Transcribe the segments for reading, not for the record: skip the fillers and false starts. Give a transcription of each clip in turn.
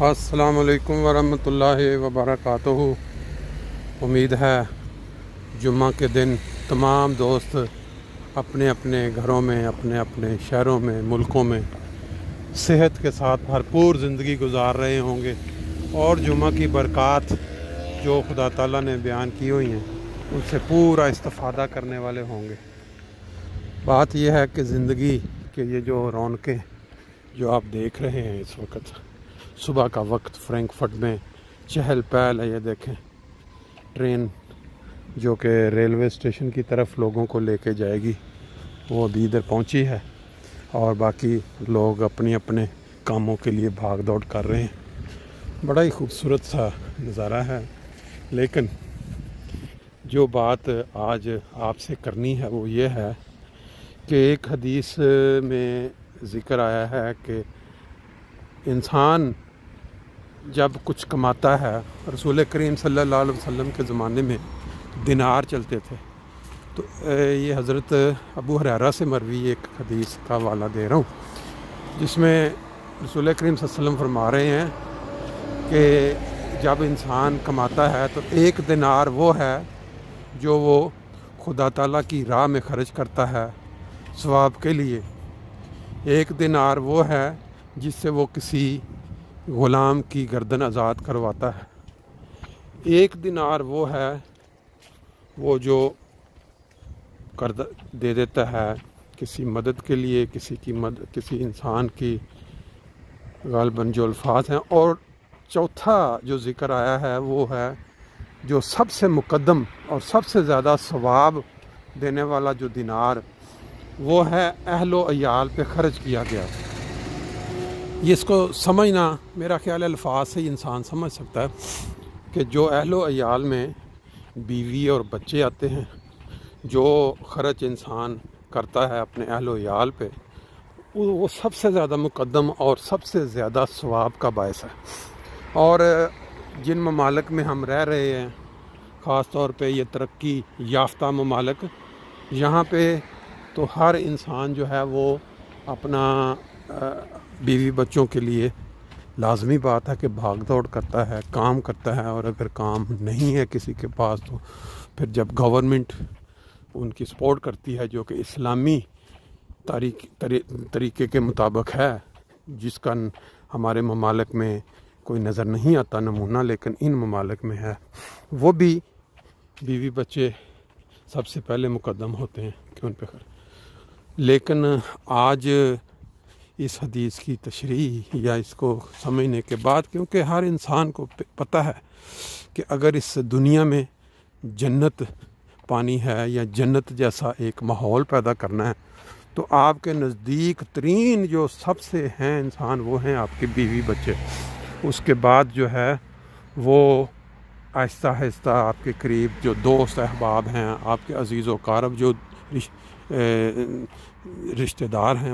السلام علیکم ورحمۃ اللہ وبرکاتہ۔ امید ہے جمعہ کے دن تمام دوست اپنے اپنے گھروں میں، اپنے اپنے شہروں میں، ملکوں میں صحت کے ساتھ بھرپور زندگی گزار رہے ہوں گے، اور جمعہ کی برکات جو خدا تعالیٰ نے بیان کی ہوئی ہیں ان سے پورا استفادہ کرنے والے ہوں گے۔ بات یہ ہے کہ زندگی کے یہ جو رونقیں جو آپ دیکھ رہے ہیں اس وقت، صبح کا وقت فرینکفرٹ میں چہل پہل ہے۔ یہ دیکھیں ٹرین جو کہ ریلوے اسٹیشن کی طرف لوگوں کو لے کے جائے گی، وہ ابھی ادھر پہنچی ہے، اور باقی لوگ اپنے اپنے کاموں کے لیے بھاگ دوڑ کر رہے ہیں۔ بڑا ہی خوبصورت سا نظارہ ہے، لیکن جو بات آج آپ سے کرنی ہے وہ یہ ہے کہ ایک حدیث میں ذکر آیا ہے کہ انسان جب کچھ کماتا ہے، رسول کریم صلی اللہ علیہ وسلم کے زمانے میں دینار چلتے تھے، تو یہ حضرت ابو ہریرہ سے مروی ایک حدیث کا حوالہ دے رہا ہوں، جس میں رسول کریم صلی اللہ علیہ وسلم فرما رہے ہیں کہ جب انسان کماتا ہے تو ایک دینار وہ ہے جو وہ خدا تعالیٰ کی راہ میں خرچ کرتا ہے ثواب کے لیے، ایک دینار وہ ہے جس سے وہ کسی غلام کی گردن آزاد کرواتا ہے، ایک دینار وہ ہے وہ جو قرض دے دیتا ہے کسی مدد کے لیے، کسی انسان کی غالباً جو الفاظ ہیں۔ اور چوتھا جو ذکر آیا ہے وہ ہے جو سب سے مقدم اور سب سے زیادہ ثواب دینے والا جو دینار، وہ ہے اہل و عیال پہ خرچ کیا گیا۔ یہ اس کو سمجھنا، میرا خیال ہے الفاظ سے ہی انسان سمجھ سکتا ہے کہ جو اہل و عیال میں بیوی اور بچے آتے ہیں، جو خرچ انسان کرتا ہے اپنے اہل و عیال پہ، وہ سب سے زیادہ مقدم اور سب سے زیادہ ثواب کا باعث ہے۔ اور جن ممالک میں ہم رہ رہے ہیں، خاص طور پہ یہ ترقی یافتہ ممالک، یہاں پہ تو ہر انسان جو ہے وہ اپنا بیوی بچوں کے لیے لازمی بات ہے کہ بھاگ دوڑ کرتا ہے، کام کرتا ہے، اور اگر کام نہیں ہے کسی کے پاس تو پھر جب گورنمنٹ ان کی سپورٹ کرتی ہے، جو کہ اسلامی طریقے کے مطابق ہے، جس کا ہمارے ممالک میں کوئی نظر نہیں آتا نمونہ، لیکن ان ممالک میں ہے، وہ بھی بیوی بچے سب سے پہلے مقدم ہوتے ہیں کہ ان پہ لیکن آج اس حدیث کی تشریح یا اس کو سمجھنے کے بعد، کیونکہ ہر انسان کو پتہ ہے کہ اگر اس دنیا میں جنت پانی ہے یا جنت جیسا ایک ماحول پیدا کرنا ہے، تو آپ کے نزدیک ترین جو سب سے ہیں انسان، وہ ہیں آپ کے بیوی بچے۔ اس کے بعد جو ہے وہ آہستہ آہستہ آپ کے قریب جو دوست احباب ہیں، آپ کے عزیز و اقارب جو رشتہ دار ہیں،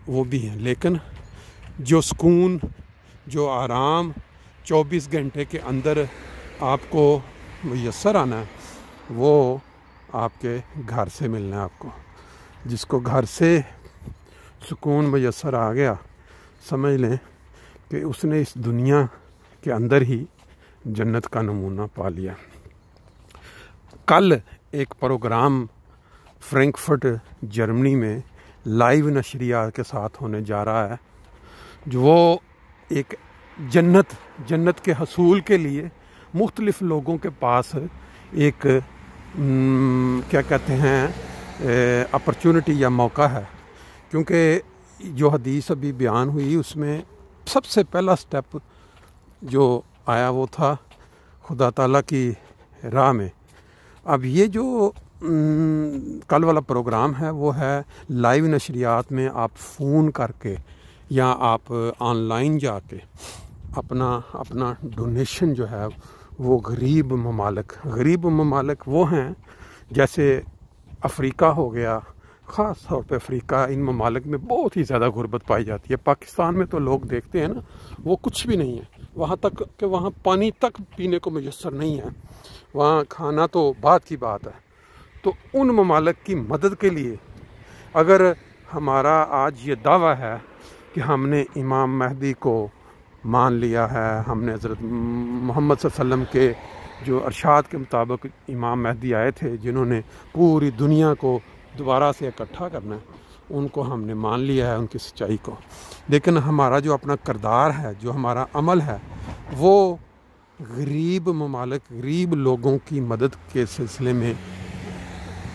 وہ بھی ہیں۔ لیکن جو سکون، جو آرام 24 گھنٹے کے اندر آپ کو میسر آنا ہے، وہ آپ کے گھر سے ملنا ہے۔ آپ کو جس کو گھر سے سکون میسر آ گیا، سمجھ لیں کہ اس نے اس دنیا کے اندر ہی جنت کا نمونہ پا لیا۔ کل ایک پروگرام فرینکفرٹ جرمنی میں لائیو نشریات کے ساتھ ہونے جا رہا ہے، جو وہ ایک جنت کے حصول کے لیے مختلف لوگوں کے پاس ایک کیا کہتے ہیں اپرچونٹی یا موقع ہے، کیونکہ جو حدیث ابھی بیان ہوئی اس میں سب سے پہلا سٹیپ جو آیا وہ تھا خدا تعالیٰ کی راہ میں۔ اب یہ جو کل والا پروگرام ہے وہ ہے لائیو نشریات میں، آپ فون کر کے یا آپ آن لائن جا کے اپنا ڈونیشن جو ہے وہ غریب ممالک وہ ہیں جیسے افریقہ ہو گیا، خاص طور پہ افریقہ، ان ممالک میں بہت ہی زیادہ غربت پائی جاتی ہے۔ پاکستان میں تو لوگ دیکھتے ہیں نا، وہ کچھ بھی نہیں ہے، وہاں تک کہ وہاں پانی تک پینے کو میسر نہیں ہے، وہاں کھانا تو بعد کی بات ہے۔ تو ان ممالک کی مدد کے لیے اگر ہمارا آج یہ دعویٰ ہے کہ ہم نے امام مہدی کو مان لیا ہے، ہم نے حضرت محمد صلی اللہ علیہ وسلم کے جو ارشاد کے مطابق امام مہدی آئے تھے جنہوں نے پوری دنیا کو دوبارہ سے اکٹھا کرنا ہے، ان کو ہم نے مان لیا ہے، ان کی سچائی کو. لیکن ہمارا جو اپنا کردار ہے، جو ہمارا عمل ہے، وہ غریب ممالک، غریب لوگوں کی مدد کے سلسلے میں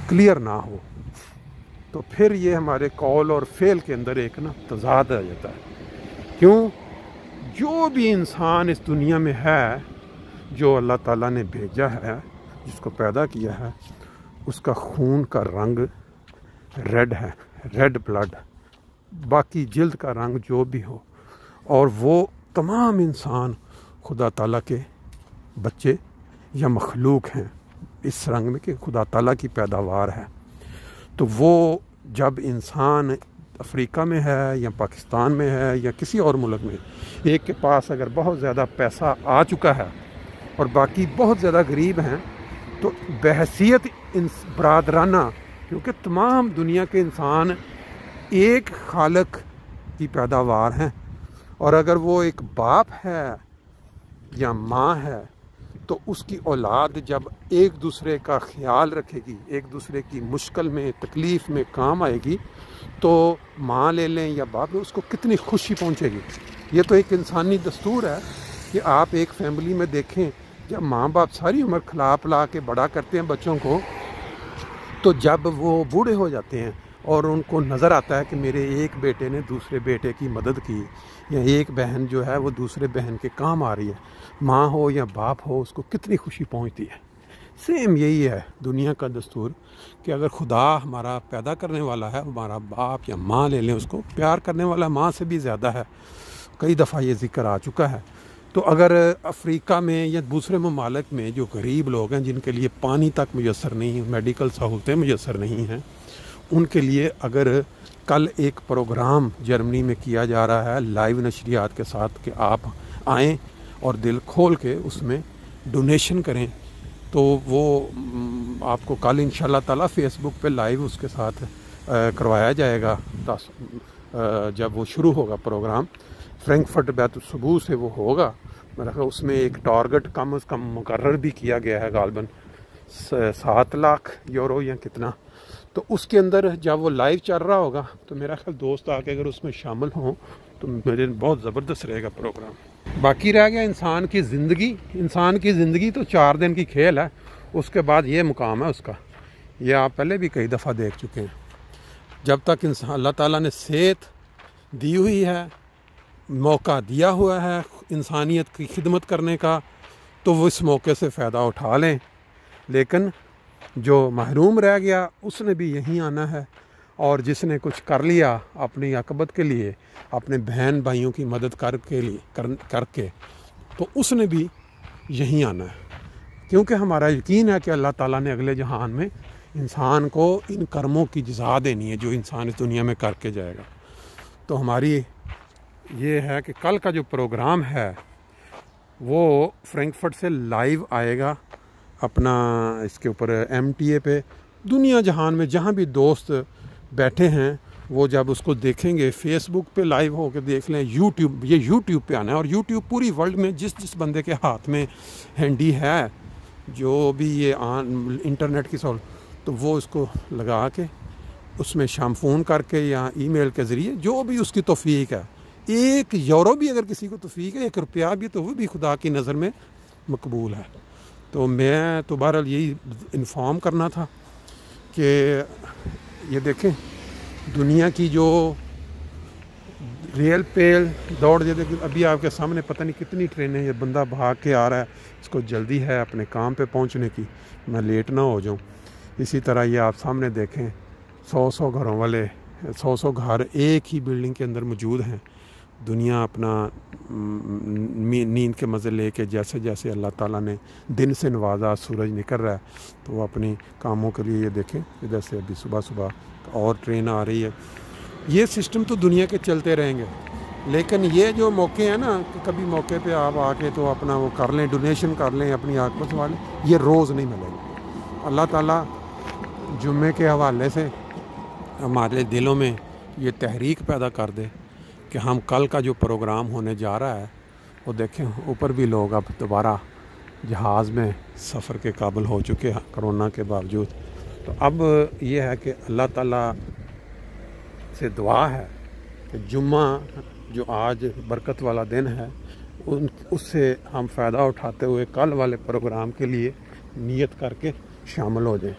کلیئر نہ ہو تو پھر یہ ہمارے قول اور فعل کے اندر ایک تضاد آ جاتا ہے. کیوں؟ جو بھی انسان اس دنیا میں ہے، جو اللہ تعالیٰ نے بھیجا ہے، جس کو پیدا کیا ہے، اس کا خون کا رنگ ریڈ ہے، ریڈ بلڈ، باقی جلد کا رنگ جو بھی ہو، اور وہ تمام انسان خدا تعالیٰ کے بچے یا مخلوق ہیں اس رنگ میں کہ خدا تعالیٰ کی پیداوار ہے. تو وہ جب انسان افریقہ میں ہے یا پاکستان میں ہے یا کسی اور ملک میں، ایک کے پاس اگر بہت زیادہ پیسہ آ چکا ہے اور باقی بہت زیادہ غریب ہیں، تو بحیثیت برادرانہ، کیونکہ تمام دنیا کے انسان ایک خالق کی پیداوار ہیں، اور اگر وہ ایک باپ ہے یا ماں ہے تو اس کی اولاد جب ایک دوسرے کا خیال رکھے گی، ایک دوسرے کی مشکل میں تکلیف میں کام آئے گی، تو ماں لے لیں یا باپ لے، اس کو کتنی خوشی پہنچے گی. یہ تو ایک انسانی دستور ہے کہ آپ ایک فیملی میں دیکھیں، جب ماں باپ ساری عمر کھلا پلا کے بڑا کرتے ہیں بچوں کو، تو جب وہ بوڑھے ہو جاتے ہیں اور ان کو نظر آتا ہے کہ میرے ایک بیٹے نے دوسرے بیٹے کی مدد کی، یا ایک بہن جو ہے وہ دوسرے بہن کے کام آ رہی ہے، ماں ہو یا باپ ہو، اس کو کتنی خوشی پہنچتی ہے. سیم یہی ہے دنیا کا دستور کہ اگر خدا ہمارا پیدا کرنے والا ہے، ہمارا باپ یا ماں لے لیں، اس کو پیار کرنے والا ماں سے بھی زیادہ ہے. کئی دفعہ یہ ذکر آ چکا ہے. تو اگر افریقہ میں یا دوسرے ممالک میں جو غریب لوگ ہیں، جن کے لیے پانی تک میسر نہیں، میڈیکل سہولتیں میسر نہیں ہیں، ان کے لیے اگر کل ایک پروگرام جرمنی میں کیا جا رہا ہے لائیو نشریات کے ساتھ کہ آپ آئیں اور دل کھول کے اس میں ڈونیشن کریں، تو وہ آپ کو کل انشاءاللہ تعالیٰ فیس بک پہ لائیو اس کے ساتھ کروایا جائے گا. جب وہ شروع ہوگا پروگرام فرینکفرٹ بیت الصبوح سے وہ ہوگا، میرا خیال اس میں ایک ٹارگٹ کم از کم مقرر بھی کیا گیا ہے، غالباً 7 لاکھ یورو یا کتنا. تو اس کے اندر جب وہ لائیو چل رہا ہوگا تو میرا خیال دوست آ کے اگر اس میں شامل ہوں تو میرے بہت زبردست رہے گا پروگرام. باقی رہ گیا انسان کی زندگی. انسان کی زندگی تو 4 دن کی کھیل ہے، اس کے بعد یہ مقام ہے اس کا. یہ آپ پہلے بھی کئی دفعہ دیکھ چکے ہیں. جب تک انسان اللہ تعالیٰ نے صحت دی ہوئی ہے، موقع دیا ہوا ہے انسانیت کی خدمت کرنے کا، تو وہ اس موقع سے فائدہ اٹھا لیں. لیکن جو محروم رہ گیا اس نے بھی یہیں آنا ہے، اور جس نے کچھ کر لیا اپنی عاقبت کے لیے، اپنے بہن بھائیوں کی مدد کر کے تو اس نے بھی یہیں آنا ہے. کیونکہ ہمارا یقین ہے کہ اللہ تعالیٰ نے اگلے جہان میں انسان کو ان کرموں کی جزا دینی ہے جو انسان اس دنیا میں کر کے جائے گا. تو ہماری یہ ہے کہ کل کا جو پروگرام ہے وہ فرینکفرٹ سے لائیو آئے گا اپنا اس کے اوپر MTA پہ. دنیا جہان میں جہاں بھی دوست بیٹھے ہیں وہ جب اس کو دیکھیں گے، فیس بک پہ لائیو ہو کے دیکھ لیں، یوٹیوب پہ آنا ہے. اور یوٹیوب پوری ورلڈ میں جس بندے کے ہاتھ میں ہینڈی ہے، جو بھی یہ انٹرنیٹ کی سہولت، تو وہ اس کو لگا کے اس میں فون کر کے یا ای میل کے ذریعے جو بھی اس کی توفیق ہے، 1 یورو بھی اگر کسی کو توفیق ہے، 1 روپیہ بھی، تو وہ بھی خدا کی نظر میں مقبول ہے. تو میں تو بہرحال یہی انفارم کرنا تھا کہ یہ دیکھیں دنیا کی جو ریل پیل دوڑ دے. ابھی آپ کے سامنے پتہ نہیں کتنی ٹرینیں، یہ بندہ بھاگ کے آ رہا ہے، اس کو جلدی ہے اپنے کام پہ پہنچنے کی، میں لیٹ نہ ہو جاؤں. اسی طرح یہ آپ سامنے دیکھیں 100 گھروں والے، 100 گھر ایک ہی بلڈنگ کے اندر موجود ہیں. دنیا اپنا نیند کے مزے لے کے جیسے جیسے اللہ تعالیٰ نے دن سے نوازا، سورج نکل رہا ہے تو وہ اپنی کاموں کے لیے، یہ دیکھیں ادھر سے ابھی صبح اور ٹرین آ رہی ہے. یہ سسٹم تو دنیا کے چلتے رہیں گے، لیکن یہ جو موقع ہیں نا کہ کبھی موقع پہ آپ آ کے تو اپنا وہ کر لیں، ڈونیشن کر لیں اپنی عاقبت والے، یہ روز نہیں ملے گا. اللہ تعالیٰ جمعے کے حوالے سے ہمارے دلوں میں یہ تحریک پیدا کر دے کہ ہم کل کا جو پروگرام ہونے جا رہا ہے وہ دیکھیں اوپر بھی لوگ اب دوبارہ جہاز میں سفر کے قابل ہو چکے ہیں کرونا کے باوجود. تو اب یہ ہے کہ اللہ تعالیٰ سے دعا ہے کہ جمعہ جو آج برکت والا دن ہے اس سے ہم فائدہ اٹھاتے ہوئے کل والے پروگرام کے لیے نیت کر کے شامل ہو جائیں.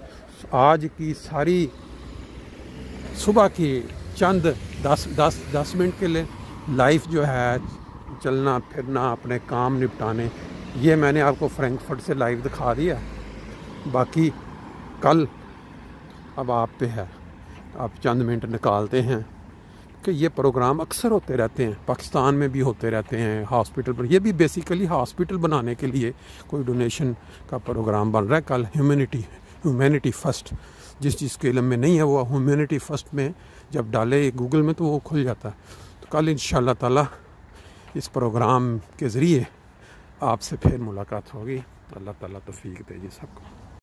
آج کی ساری صبح کی چند 10 منٹ کے لیے لائف جو ہے چلنا پھرنا اپنے کام نپٹانے، یہ میں نے آپ کو فرینکفرٹ سے لائیو دکھا دیا. باقی کل اب آپ پہ ہے، آپ چند منٹ نکالتے ہیں کہ یہ پروگرام اکثر ہوتے رہتے ہیں، پاکستان میں بھی ہوتے رہتے ہیں ہاسپٹل پر. یہ بھی بیسیکلی ہاسپٹل بنانے کے لیے کوئی ڈونیشن کا پروگرام بن رہا ہے. کل ہیومینٹی فرسٹ، جس چیز کے علم میں نہیں ہے وہ ہیومینٹی فرسٹ میں جب ڈالے گوگل میں تو وہ کھل جاتا ہے. تو کل انشاءاللہ تعالی اس پروگرام کے ذریعے آپ سے پھر ملاقات ہوگی. اللہ تعالیٰ توفیق دے جی سب کو.